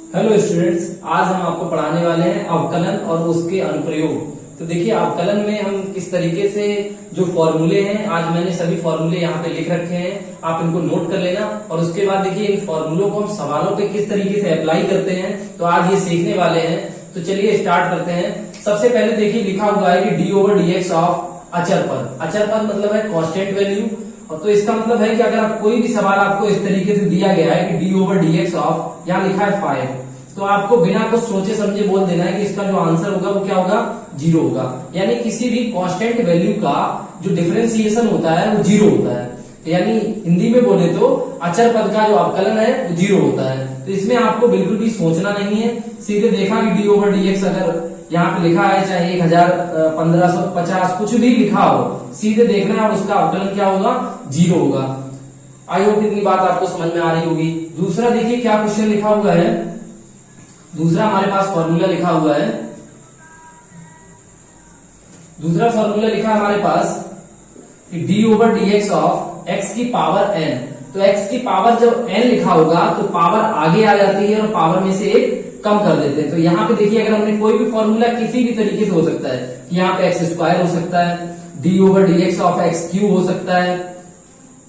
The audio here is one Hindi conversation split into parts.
हेलो स्टूडेंट्स, आज हम आपको पढ़ाने वाले हैं अवकलन और उसके अनुप्रयोग। तो देखिए अवकलन में हम किस तरीके से जो फॉर्मूले हैं, आज मैंने सभी फॉर्मूले यहाँ पे लिख रखे हैं, आप इनको नोट कर लेना। और उसके बाद देखिए इन फॉर्मूलों को हम सवालों पे किस तरीके से अप्लाई करते हैं, तो आज ये सीखने वाले हैं। तो चलिए स्टार्ट करते हैं। सबसे पहले देखिए लिखा हुआ है कि D over D X of अचर पद। अचर पद मतलब है कांस्टेंट वैल्यू। और तो इसका मतलब है कि अगर आप कोई भी सवाल आपको इस तरीके से दिया गया है कि D over D X of, यहाँ लिखा है 5, तो आपको बिना कुछ सोचे समझे बोल देना है कि इसका जो आंसर होगा वो क्या होगा, 0 होगा। यानी किसी भी कांस्टेंट वैल्यू का जो डिफरेंशिएशन होता है वो 0 होता है। तो यानी हिंदी में बोले तो अचर पद का जो अवकलन है वो 0 होता है। तो इसमें आपको बिल्कुल भी सोचना नहीं है, सीधे देखा कि डी ओवर डी एक्स अगर यहाँ पे लिखा है, चाहे 1000, 1550 कुछ भी लिखा हो, सीधे देखना है और उसका अवकलन क्या होगा, 0 होगा। आई होप इतनी बात आपको समझ में आ रही होगी। दूसरा देखिए क्या क्वेश्चन लिखा हुआ है। दूसरा हमारे पास फॉर्मूला लिखा हुआ है। दूसरा फॉर्मूला लिखा है हमारे पास कि D over D X of x की पावर एन। तो एक्स की पावर जब एन लिखा होगा तो पावर आगे आ जाती है और पावर में से एक कम कर देते हैं। तो यहाँ पे देखिए अगर हमने कोई भी फॉर्मूला किसी भी तरीके से हो सकता है, यहाँ पे एक्स स्क्वायर हो सकता है, D over D X of x cube हो सकता है,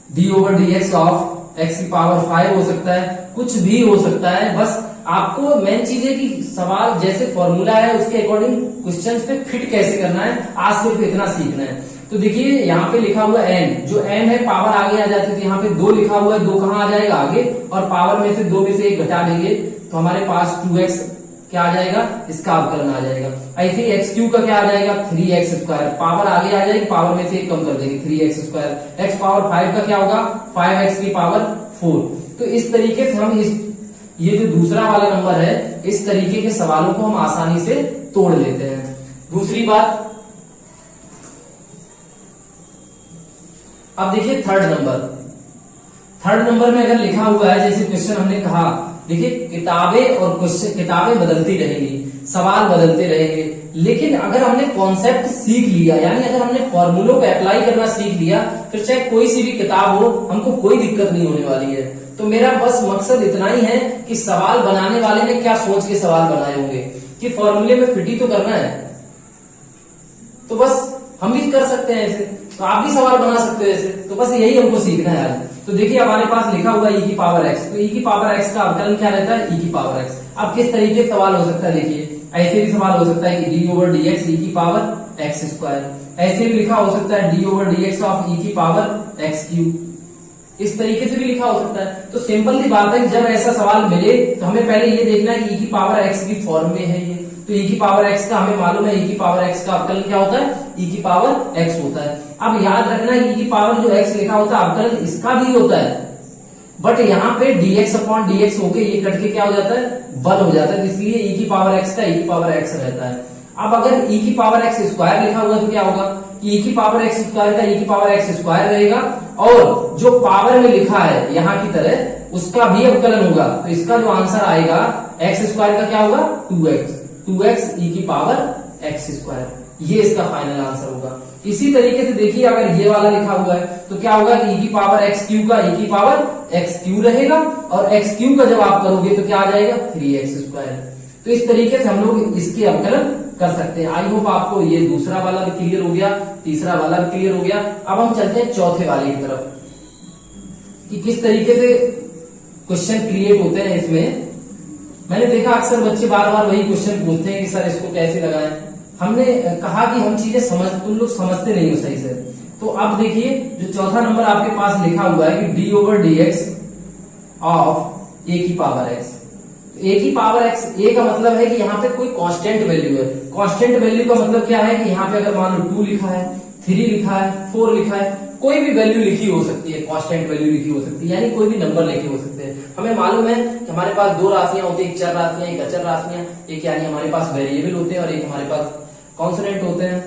D over D X of x की पावर 5 हो सकता है, कुछ भी हो सकता है। बस आपको मेन चीज है कि सवाल जैसे फॉर्मूला है उसके अकॉर्डिंग क्वेश्चंस पे फिट कैसे करना है, आज सिर्फ इतना सीखना है। तो देखिए यहाँ पे लिखा हुआ एन, जो एन है पावर आगे आ जाती है, तो यहाँ पे 2 लिखा हुआ है, 2 कहाँ आ जाएगा आगे, और पावर में से 2 में से 1 घटा देंगे तो हमारे पास 2x क्या आ जाएगा, इसका अवकलन आ जाएगा। ऐसे ही एक्स क्यूब का क्या आ जाएगा, 3x स्क्वायर, पावर आगे आ जाएगी, पावर में से 1 कम कर देंगे, 3x स्क्वायर। एक्स पावर 5 का क्या होगा, 5x की पावर 4। तो इस तरीके से हम ये जो दूसरा वाला नंबर है, इस तरीके के सवालों को हम आसानी से तोड़ लेते हैं। दूसरी बात, अब देखिए थर्ड नंबर में अगर लिखा हुआ है, जैसे क्वेश्चन हमने कहा, देखिए किताबें और क्वेश्चन, किताबें बदलती रहेंगी, सवाल बदलते रहेंगे, लेकिन अगर हमने कॉन्सेप्ट सीख लिया, यानी अगर हमने फॉर्मूलों को अप्लाई करना सीख लिया, फिर चाहे कोई सी भी किताब हो, हमको कोई दिक्कत नहीं होने वाली है। तो मेरा बस मकसद इतना ही है कि सवाल बनाने वाले ने क्या सोच के सवाल बनाए होंगे कि फॉर्मूले में फिट ही तो करना है। तो बस हम भी कर सकते हैं ऐसे, तो आप भी सवाल बना सकते हो ऐसे। तो बस यही हमको सीखना है आज। तो देखिए हमारे पास लिखा हुआ है e की पावर x, तो e की पावर x का अवकलन क्या रहता है, e की पावर x। अब किस तरीके से सवाल हो सकता है, देखिए ऐसे भी सवाल हो सकता है कि डी ओवर डी एक्स ई की पावर एक्स स्क्वायर। ऐसे भी लिखा हो सकता है D over D X of e की पावर एक्स क्यूब। इस तरीके से भी लिखा हो सकता है। तो सिंपल सी बात है कि जब ऐसा सवाल मिले तो हमें पहले ये देखना है कि e की पावर x की फॉर्म में है ये। तो e की पावर x का हमें मालूम है, e की पावर x का अवकलन क्या होता है, e की पावर x होता है। अब याद रखना e की पावर जो x लिखा होता है अवकलन इसका भी होता है, बट यहाँ पे dx अपॉन dx होके ये कट के क्या हो जाता है, 1 हो जाता है, इसलिए e की पावर x का e की पावर x रहता है। अब अगर e की पावर x स्क्वायर लिखा हुआ तो क्या होगा, e की पावर x स्क्वायर का e की पावर x स्क्वायर रहेगा, और जो पावर में लिखा है यहाँ की तरह उसका भी अवकलन होगा। तो इसका जो आंसर आएगा x स्क्वायर का क्या होगा, 2x e की पावर x स्क्वायर, ये इसका फाइनल आंसर होगा। इसी तरीके से देखिए अगर ये वाला लिखा हुआ है तो क्या होगा कि e की पावर x क्यूब का e की पावर x क्यूब रहेगा, और x क्यूब का जब आप करोगे तो क्या आ जाएगा, 3x स्क्वायर। तो इस तरीके से हम लोग इसके अवकलन कर सकते हैं। आई होप आपको ये दूसरा वाला भी क्लियर हो गया, तीसरा वाला भी क्लियर हो गया। अब हम चलते हैं चौथे वाले की तरफ कि किस तरीके से क्वेश्चन क्रिएट होते हैं। इसमें मैंने देखा अक्सर बच्चे बार बार वही क्वेश्चन पूछते हैं कि सर इसको कैसे लगाएं। हमने कहा कि हम चीजें तुम लोग समझते नहीं हो सही से। तो अब देखिए जो चौथा नंबर आपके पास लिखा हुआ है कि D over D X of A की पावर एक्स। ए की पावर एक्स, ए का मतलब है कि यहाँ पे कोई कांस्टेंट वैल्यू है। कांस्टेंट वैल्यू का मतलब क्या है कि यहाँ पे अगर मान लो 2 लिखा है, 3 लिखा है, 4 लिखा है, कोई भी वैल्यू लिखी हो सकती है, कांस्टेंट वैल्यू लिखी हो सकती है, यानी कोई भी नंबर लिखे हो सकते हैं। हमें मालूम है कि हमारे पास 2 राशियां होती है, एक चर राशियां, एक अचर राशियां, एक यानी हमारे पास वेरिएबल होते हैं और एक हमारे पास कॉन्स्टेंट होते हैं,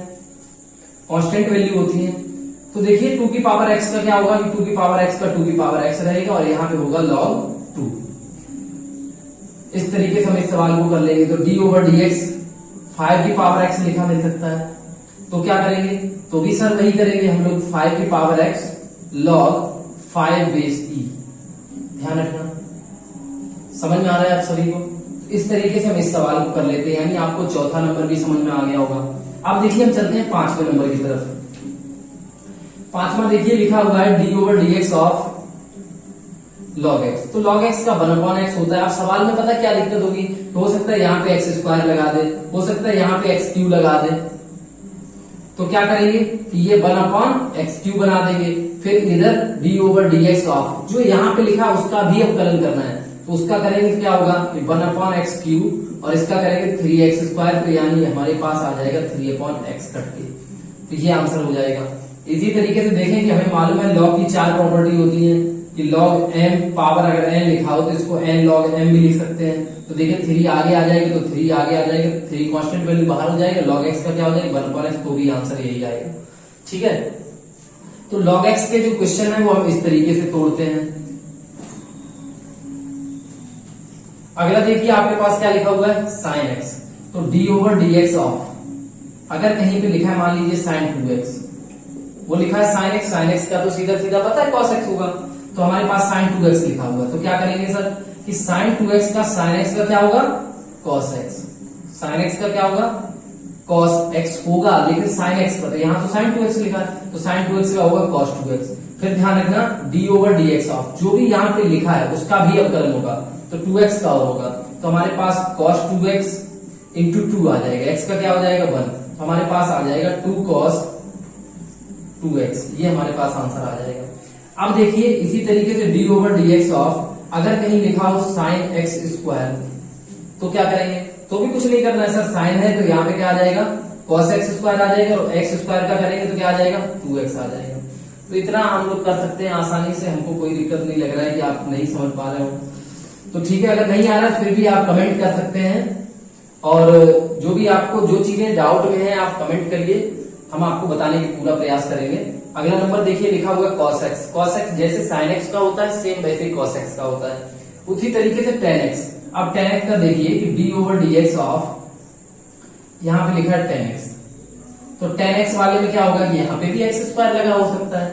कांस्टेंट वैल्यू होती है। तो देखिए 2 की पावर x का क्या होगा कि 2 की पावर x का 2 की पावर x रहेगा, और यहाँ पे होगा log 2। इस तरीके से हम इस सवाल को कर लेंगे। तो डी ओवर डी एक्स 5 की पावर x लिखा मिल सकता है, तो क्या करेंगे, तो भी सर वही करेंगे हम लोग, 5 की power x log 5 base e। ध्यान रखना, समझ में आ रहा है आप सभी को। इस तरीके से हम इस सवाल को कर लेते हैं, यानी आपको चौथा नंबर भी समझ में आ गया होगा। अब देखिए हम चलते हैं पांचवें नंबर की तरफ। पांचवा देखिए लिखा हुआ है D over D X of log x. तो लॉग एक्स का 1/x होता है। अब सवाल में पता क्या दिक्कत होगी, तो हो सकता है यहाँ पे एक्स स्क्वायर लगा दे, हो सकता है यहाँ पे एक्स क्यू लगा दे। तो क्या करेंगे कि ये 1/x क्यू बना देंगे, फिर इधर D over D X of जो यहाँ पे लिखा उसका भी अवकलन करना है, तो उसका करेंगे क्या होगा 1/x क्यू और इसका करेंगे 3x स्क्वायर, तो यानी हमारे पास आ जाएगा 3/x कट के, तो ये आंसर हो जाएगा। इसी तरीके से देखें कि हमें मालूम है लॉग की 4 प्रॉपर्टी होती है कि log m पावर अगर n लिखा हो तो इसको n log m भी लिख सकते हैं। तो देखिए 3 आगे आ जाएगी, तो 3 आगे आ जाएगा, 3 कांस्टेंट वैल्यू बाहर हो जाएगा, log x का क्या हो जाएगा 1/x, तो भी आंसर यही आएगा। ठीक है, तो log x के जो क्वेश्चन है वो हम इस तरीके से तोड़ते हैं। अगला देखिए आपके पास क्या लिखा हुआ है sin x, तो d over D X of, अगर कहीं पे लिखा है मान लीजिए sin 2x, वो लिखा है sin x का तो सीधा सीधा पता है cos x होगा, तो हमारे पास sin 2x लिखा हुआ है। तो क्या करेंगे सर कि sin 2x का sin x का क्या होगा cos x, sin x का क्या होगा cos x होगा, लेकिन sin x पता है, यहाँ तो sin 2x लिखा है, तो sin 2x का होगा cos 2x। फिर ध्यान रखना d over D X of जो भी यहाँ पे लिखा है उसका भी अवकलन होगा, तो 2x का और होगा, तो हमारे पास cos 2x इंटू 2 आ जाएगा, x का क्या हो जाएगा 1, तो हमारे पास आ जाएगा 2 cos 2x, ये हमारे पास आंसर आ जाएगा। अब देखिए इसी तरीके से d over D X of अगर कहीं लिखा हो sin x स्क्वायर, तो क्या करेंगे, तो भी कुछ नहीं करना है सर, साइन है तो यहाँ पे क्या आ जाएगा cos x स्क्वायर आ जाएगा, और x स्क्वायर का करेंगे तो क्या आ जाएगा 2x आ जाएगा। तो इतना हम लोग कर सकते हैं आसानी से, हमको कोई दिक्कत नहीं लग रहा है कि आप नहीं समझ पा रहे हो, तो ठीक है। अगर नहीं आ रहा फिर भी आप कमेंट कर सकते हैं, और जो भी आपको जो चीजें डाउट में है आप कमेंट करिए, हम आपको बताने की पूरा प्रयास करेंगे। अगला नंबर देखिए लिखा हुआ है cos x, cos x जैसे sin x का होता है सेम वैसे cos x का होता है, उसी तरीके से tan x। अब tan x का देखिए कि d over D X of यहाँ पे लिखा है tan x, तो tan x वाले में क्या होगा कि यहाँ पे भी x स्क्वायर लगा हो सकता है,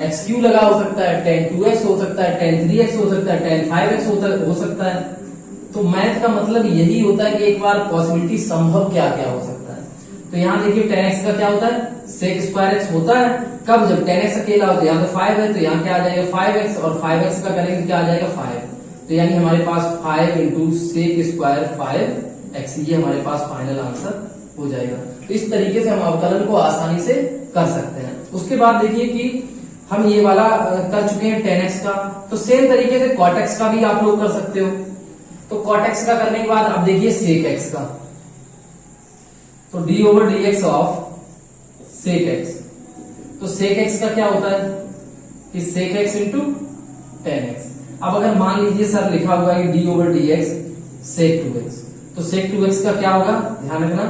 एक्स क्यू लगा हो सकता है, tan 2x हो सकता है, tan 3x हो सकता है, tan 5x हो सकता है। तो मैथ का मतलब यही होता है कि एक बार पॉसिबिलिटी संभव क्या क्या हो सकता है। तो यहाँ देखिए tan x का क्या होता है sec स्क्वायर x होता है, कब जब tan x अकेला हो, तो यहाँ पे 5 है तो यहाँ क्या आ जाएगा 5x, और 5x का करेंगे क्या आ जाएगा 5, तो यानी हमारे पास 5 इंटू सेक स्क्वायर 5x, ये हमारे पास फाइनल आंसर हो जाएगा। तो इस तरीके से हम अवकलन को आसानी से कर सकते हैं। उसके बाद देखिए कि हम ये वाला कर चुके हैं tan x का, तो सेम तरीके से cot x का भी आप लोग कर सकते हो। तो cot x का करने के बाद अब देखिए sec x का, तो d over D X of sec x, तो sec x का क्या होता है कि sec x into tan x। अब अगर मान लीजिए सर लिखा हुआ है कि d over D x sec 2x, तो sec 2x का क्या होगा ध्यान रखना,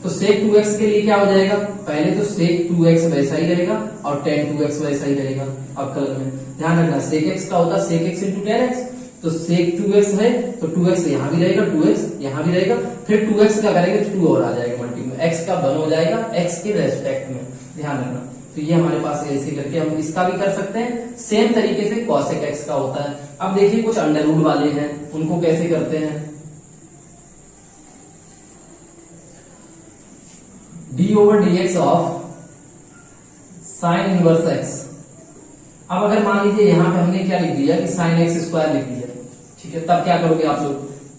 तो sec 2x के लिए क्या हो जाएगा, पहले तो sec 2x वैसा ही रहेगा और tan 2x वैसा ही रहेगा अवकलन में। ध्यान रखना sec x का होता है sec x into tan x, तो sec 2x है तो 2x यहाँ भी रहेगा, 2x यहाँ भी रहेगा, फिर 2x का करेंगे तो 2 और आ जाएगा मल्टीप्लाई में, x का 1 हो जाएगा x के रेस्पेक्ट में, ध्यान रखना। तो ये हमारे पास ऐसे करके हम इसका भी कर सकते हैं, सेम तरीके से cosec x का होता है। अब देखिए कुछ अंडर रूट वाले हैं, उनको कैसे करते हैं। d over D X of sine inverse x। अब अगर मान लीजिए यहाँ पे हमने क्या लिख दिया कि साइन x स्क्वायर लिख दिया, ठीक है, तब क्या करोगे आप लोग,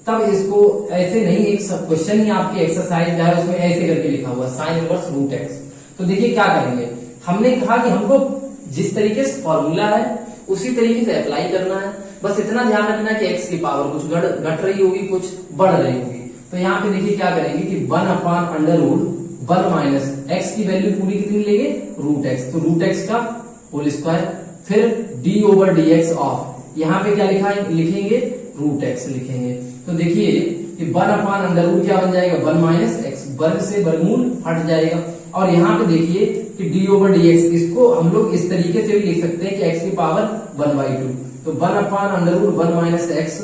तब इसको ऐसे नहीं, एक क्वेश्चन ही आपकी एक्सरसाइज है उसमें ऐसे करके लिखा हुआ साइन इनवर्स रूट x। तो देखिए क्या करेंगे, हमने कहा कि हमको जिस तरीके से फॉर्मूला है उसी तरीके से अप्लाई करना है, बस इतना ध्यान रखना कि x की पावर कुछ घट रही होगी कुछ बढ़ रही होगी। तो यहाँ पे देखिए क्या करेंगे कि 1/√1 माइनस x की वैल्यू पूरी कितनी लेंगे रूट x, तो रूट x का होल स्क्वायर, फिर d over D X of यहाँ पे क्या लिखेंगे रूट x लिखेंगे। तो देखिए कि 1/√, क्या बन जाएगा 1 माइनस x, वर्ग से वर्गमूल हट जाएगा, और यहाँ पे देखिए कि d ओवर डी एक्स, इसको हम लोग इस तरीके से भी लिख सकते हैं कि x की पावर 1/2, तो 1/√1 माइनस x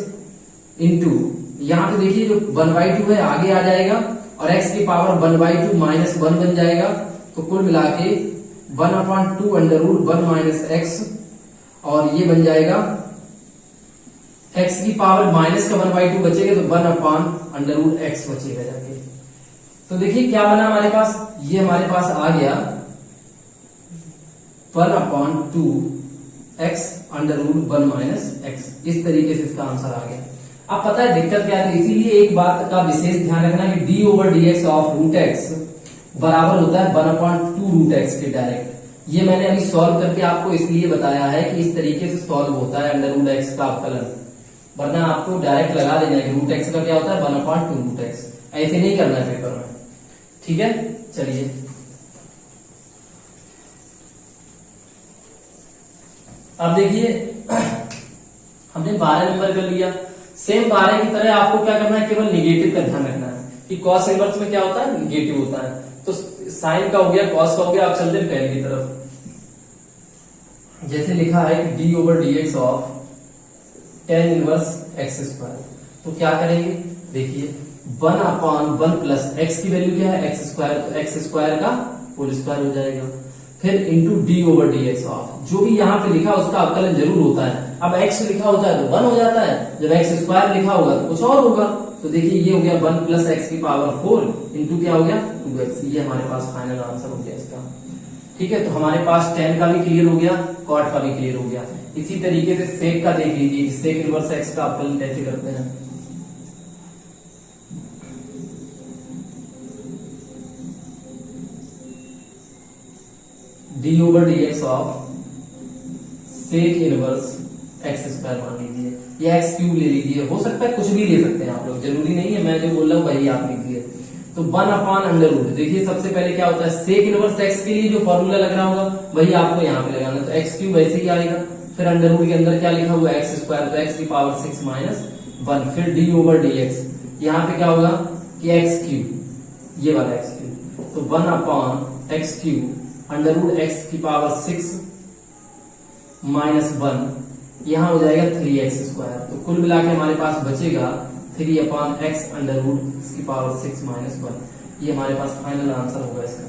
इंटू यहाँ पे देखिए जो 1/2 है आगे आ जाएगा, और x की पावर 1/2 माइनस 1 बन जाएगा, तो कुल मिला के 1/2 √1 माइनस x, और ये बन जाएगा एक्स की पावर माइनस का 1/2 बचेगा तो 1/√x बचेगा जाके। तो देखिए क्या बना हमारे पास, ये हमारे पास आ गया 1/2x √1 - x। इस तरीके से इसका आंसर आ गया। अब पता है दिक्कत क्या है, इसीलिए एक बात का विशेष ध्यान रखना कि d/dx ऑफ √x बराबर होता है 1/2√x के डायरेक्ट। ये मैंने अभी सॉल्व करके आपको इसलिए बताया है कि इस तरीके से सॉल्व होता है √x का अवकलन, वरना आपको डायरेक्ट लगा देना है कि √x का क्या होता है 1/2√x। ऐसे नहीं करना है पेपर में, ठीक है। चलिए अब देखिए हमने 12 नंबर कर लिया। सेम 12 की तरह आपको क्या करना है, केवल निगेटिव का ध्यान रखना है कि कॉस इनवर्स में क्या होता है, निगेटिव होता है। तो साइन का हो गया, कॉस का हो गया। आप चलते हैं पहले की तरफ। जैसे लिखा है कि d/dx of tan inverse x²। तो क्या करेंगे, देखिए 1/1 प्लस x की वैल्यू क्या है x², तो x² का होल स्क्वायर हो जाएगा। फिर इंटू d/dx ऑफ, जो भी यहाँ पे लिखा उसका अवकलन जरूर होता है। अब x लिखा होता है तो 1 हो जाता है, जब x² लिखा होगा तो कुछ और होगा। तो देखिए ये हो गया 1 प्लस x की पावर 4 इंटू क्या हो गया 2x। ये हमारे पास फाइनल आंसर हो गया इसका, ठीक है। तो हमारे पास tan का भी क्लियर हो गया, cot का भी क्लियर हो गया। इसी तरीके से sec का देख लीजिए, sec इनवर्स x का अवकलन कैसे करते हैं। d/dx of sec inverse x² मान लीजिए, या x³ ले लीजिए, हो सकता है कुछ भी ले सकते हैं आप लोग, जरूरी नहीं है मैं जो बोल रहा हूं वही आप लीजिए। तो 1/√। देखिए सबसे पहले क्या होता है, sec इनवर्स x के लिए जो फॉर्मूला लग रहा होगा वही आपको यहाँ पे लगाना, तो x³ वैसे ही आएगा। फिर अंडर के अंदर क्या लिखा हुआ है x², तो x की पावर 6 - 1। फिर d/dx, यहाँ पे क्या होगा कि x³, ये वाला x³, तो 1/x³ √x की पावर 6 - 1, यहां हो जाएगा 3x²। तो कुल मिला के हमारे पास बचेगा 3/x √की पावर 6 - 1। ये हमारे पास फाइनल आंसर होगा इसका।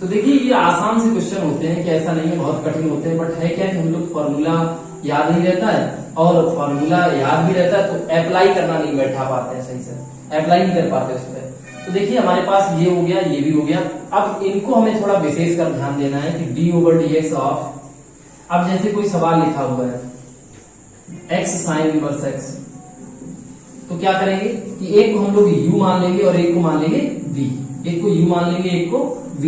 तो देखिए ये आसान से क्वेश्चन होते हैं कि ऐसा नहीं है बहुत कठिन होते हैं, बट है क्या कि हम लोग फॉर्मूला याद नहीं रहता है, और फॉर्मूला याद भी रहता है तो अप्लाई करना नहीं बैठा पाते हैं, सही से अप्लाई नहीं कर पाते उस पर। तो देखिए हमारे पास ये हो गया, ये भी हो गया। अब इनको हमें थोड़ा विशेष कर ध्यान देना है कि d/dx ऑफ, अब जैसे कोई सवाल लिखा हुआ है x sin इनवर्स x, तो क्या करेंगे कि एक को हम लोग u मान लेंगे और एक को मान लेंगे v। एक को u मान लेंगे, एक को v।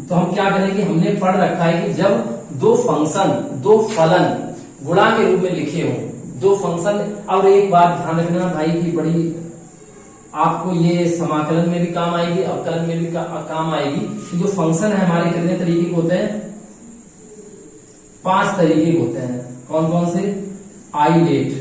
तो हम क्या करेंगे, हमने पढ़ रखा है कि जब दो फंक्शन, दो फलन गुणा के रूप में लिखे हो, दो फंक्शन। और एक बात ध्यान रखना भाई की बड़ी आपको ये समाकलन में भी काम आएगी, अवकलन में भी काम आएगी कि जो फंक्शन है हमारे कितने तरीके के होते हैं, 5 तरीके के होते हैं। कौन कौन से, आइलेट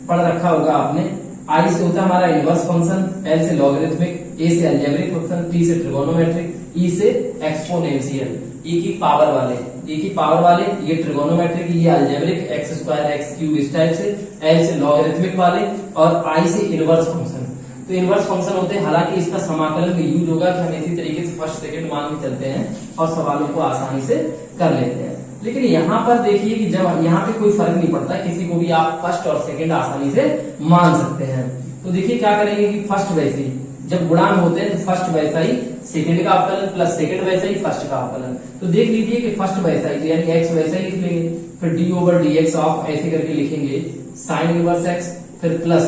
पढ़ रखा होगा आपने। आई से होता है हमारा इनवर्स फंक्शन, एल से लॉगरिथमिक, ए से अलजेब्रिक फंक्शन, टी से ट्रिगोनोमेट्रिक, ई से एक्सपोनेंशियल। ई की पावर वाले, ई की पावर वाले, ये ट्रिगोनोमेट्रिक, ये अलजेब्रिक, x² x³ इस टाइप से। एल से लॉगरिथमिक वाले, और आई से इनवर्स फंक्शन। तो इनवर्स फंक्शन होते हैं, हालांकि इसका समाकलन में यूज होगा कि हम इसी तरीके से फर्स्ट सेकंड मान के चलते हैं और सवालों को आसानी से कर लेते हैं। लेकिन यहाँ पर देखिए कि जब यहाँ पे कोई फर्क नहीं पड़ता, किसी को भी आप फर्स्ट और सेकंड आसानी से मान सकते हैं। तो देखिए क्या करेंगे कि फर्स्ट वैसे ही, जब गुणांक होते हैं तो फर्स्ट वैसा ही सेकंड का अवकलन प्लस सेकंड वैसा ही फर्स्ट का अवकलन। तो देख लीजिए कि फर्स्ट वैसा ही, तो यानी x वैसा ही लिख लेंगे। फिर d/dx ऑफ ऐसे करके लिखेंगे साइन इनवर्स x, फिर प्लस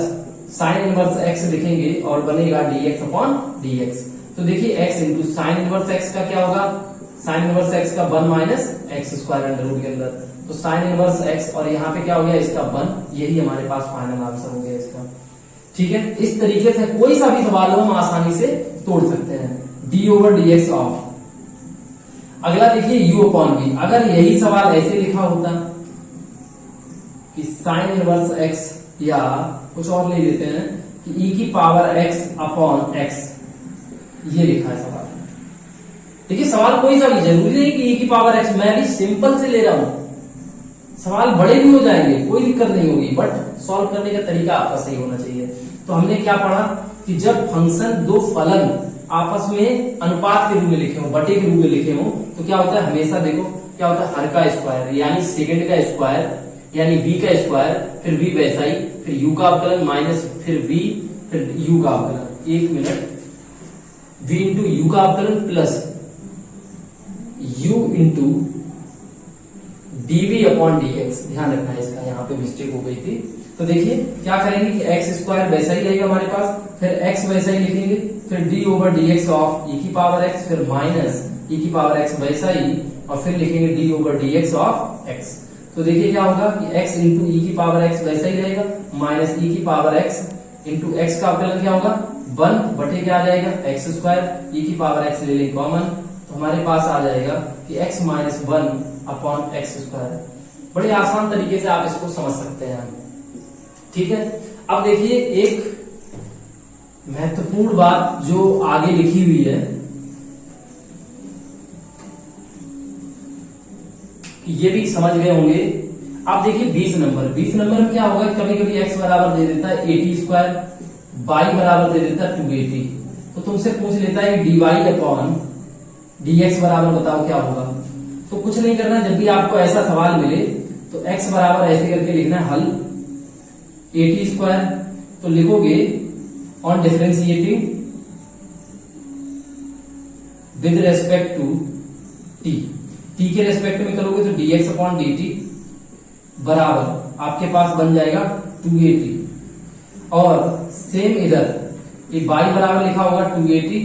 साइन इनवर्स x लिखेंगे और बनेगा dx/dx। तो देखिए x into sine inverse x का क्या होगा, साइन इनवर्स x का 1 - x² अंडर के अंदर, तो साइन इनवर्स x और यहाँ पे क्या हो गया इसका 1। यही हमारे पास फाइनल आंसर हो गया इसका, ठीक है। इस तरीके से कोई सा भी सवाल हो हम आसानी से तोड़ सकते हैं। d/dx ऑफ, अगला देखिए u/v। अगर यही सवाल ऐसे लिखा होता कि साइन इनवर्स x, या कुछ और ले लेते हैं कि e की पावर x/x, ये लिखा है सवाल। देखिए सवाल कोई सा भी, जरूरी नहीं कि e की पावर x, मैं भी सिंपल से ले रहा हूं, सवाल बड़े भी हो जाएंगे कोई दिक्कत नहीं होगी, बट सॉल्व करने का तरीका आपका सही होना चाहिए। तो हमने क्या पढ़ा कि जब फंक्शन, दो फलन आपस में अनुपात के रूप में लिखे हो, बटे के रूप में लिखे हो, तो क्या होता है हमेशा देखो क्या होता है, हर का स्क्वायर यानी सेकंड का स्क्वायर यानी v का स्क्वायर, फिर v वैसा ही, फिर u का अवकलन माइनस फिर v फिर u का अवकलन, 1 मिनट, v इंटू यू का अवकलन plus u into dv upon dx। ध्यान रखना है इसका, यहाँ पे मिस्टेक हो गई थी। तो देखिए क्या करेंगे कि एक्स स्क्वायर वैसा ही रहेगा हमारे पास, फिर x वैसा ही लिखेंगे, फिर d over dx of e की पावर x, फिर माइनस e की पावर x वैसा ही, और फिर लिखेंगे d over dx of x। तो देखिए क्या होगा कि x इंटू ई की पावर x वैसा ही रहेगा, माइनस e की पावर x इंटू x का अवकलन क्या होगा 1 बटे क्या आ जाएगा एक्स स्क्वायर, e की पावर x ले लें कॉमन, तो हमारे पास आ जाएगा कि x minus 1 upon x square. बड़े आसान तरीके से आप इसको समझ सकते हैं, ठीक है। अब देखिए एक महत्वपूर्ण बात जो आगे लिखी हुई है कि ये भी समझ गए होंगे। अब देखिए 20 नंबर में क्या होगा, कभी कभी x बराबर दे देता है 80 स्क्वायर, y बराबर दे देता है 280, तो तुमसे पूछ लेता है dy अपॉन dx बराबर बताओ क्या होगा। तो कुछ नहीं करना, जब भी आपको ऐसा सवाल मिले तो x बराबर ऐसे करके लिखना है हल 80 स्क्वायर, तो लिखोगे on differentiating with respect to t के रेस्पेक्ट में करोगे तो dx अपॉन dt बराबर आपके पास बन जाएगा 280, और सेम इधर ये y बराबर लिखा होगा 280,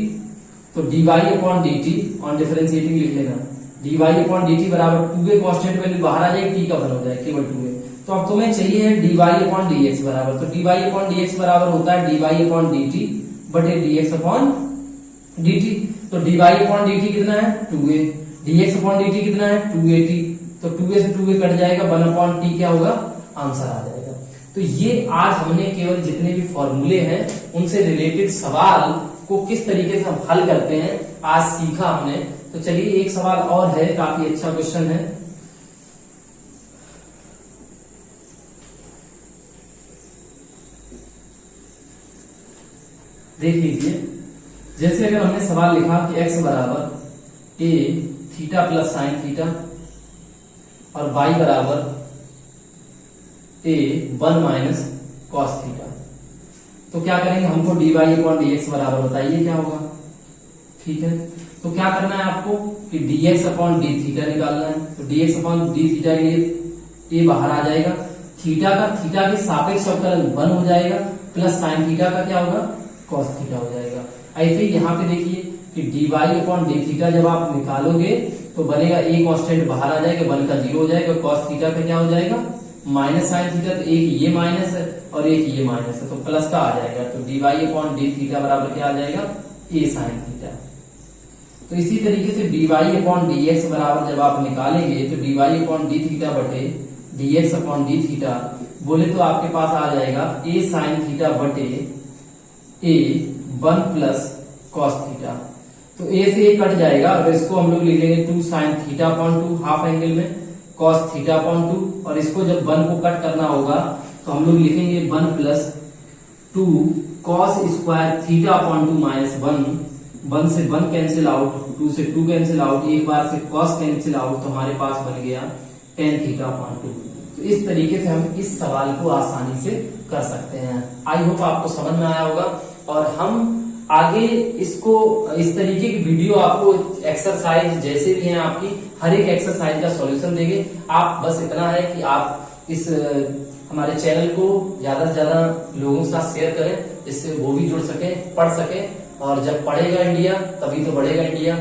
तो dy upon dt on differentiating लिख लेना, dy अपॉन dt बराबर 2a कांस्टेंट वैल्यू बाहर आ जाएगी, t का बन हो जाए केवल 2a। तो अब तुम्हें चाहिए है dy अपॉन dx बराबर, तो dy अपॉन dx बराबर होता है dy अपॉन dt बटे dx अपॉन dt। तो dy अपॉन dt कितना है 2a, dx अपॉन dt कितना है 280, तो 2a से 2a कट जाएगा, 1 अपॉन t क्या होगा आंसर आ जाएगा। तो ये आज हमने केवल जितने भी फॉर्मूले हैं उनसे रिलेटेड सवाल को किस तरीके से हम हल करते हैं आज सीखा हमने। तो चलिए एक सवाल और है, काफी अच्छा क्वेश्चन है। देख लीजिए, जैसे अगर हमने सवाल लिखा कि x बराबर a theta plus sine theta और y बराबर a 1 माइनस कॉस थीटा, तो क्या करेंगे, हमको dy अपॉन dx बराबर बताइए क्या होगा, ठीक है। तो क्या करना है आपको कि dx अपॉन d थीटा निकालना है, तो dx अपॉन d थीटा के लिए a बाहर आ जाएगा, थीटा का थीटा के सापेक्ष अवकलन 1 हो जाएगा, प्लस साइन थीटा का क्या होगा कॉस थीटा हो जाएगा। ऐसे यहाँ पे देखिए कि dy अपॉन d थीटा जब आप निकालोगे तो बनेगा a कांस्टेंट बाहर आ जाएगा, 1 का 0 हो जाएगा, कॉस थीटा का क्या हो जाएगा माइनस साइन थीटा, तो एक ये माइनस है और एक ये माइनस है, तो प्लस का आ जाएगा, तो dy अपॉन d थीटा बराबर क्या आ जाएगा a साइन थीटा। तो इसी तरीके से dy अपॉन dx बराबर जब आप निकालेंगे तो dy अपॉन d थीटा बटे dx अपॉन d थीटा बोले तो आपके पास आ जाएगा a साइन थीटा बटे a 1 प्लस कॉस थीटा। तो a से a कट जाएगा, अगर इसको हम लोग लिख लेंगे 2 sine theta upon 2 half angle में कॉस थीटा अपॉन 2, और इसको जब 1 को कट करना होगा तो हम लोग लिखेंगे 1 plus 2 cos square theta upon 2 minus 1 से 1 कैंसिल आउट, 2 से 2 कैंसिल आउट, एक बार से कॉस कैंसिल आउट, तो हमारे पास बन गया tan थीटा अपॉन 2। तो इस तरीके से हम इस सवाल को आसानी से कर सकते हैं। आई होप आपको समझ में आया होगा, और हम आगे इसको इस तरीके की वीडियो आपको एक्सरसाइज जैसे भी हैं आपकी हर एक एक्सरसाइज का सॉल्यूशन देंगे। आप बस इतना है कि आप इस हमारे चैनल को ज्यादा से ज्यादा लोगों के साथ शेयर करें, जिससे वो भी जुड़ सके, पढ़ सके, और जब पढ़ेगा इंडिया तभी तो बढ़ेगा इंडिया।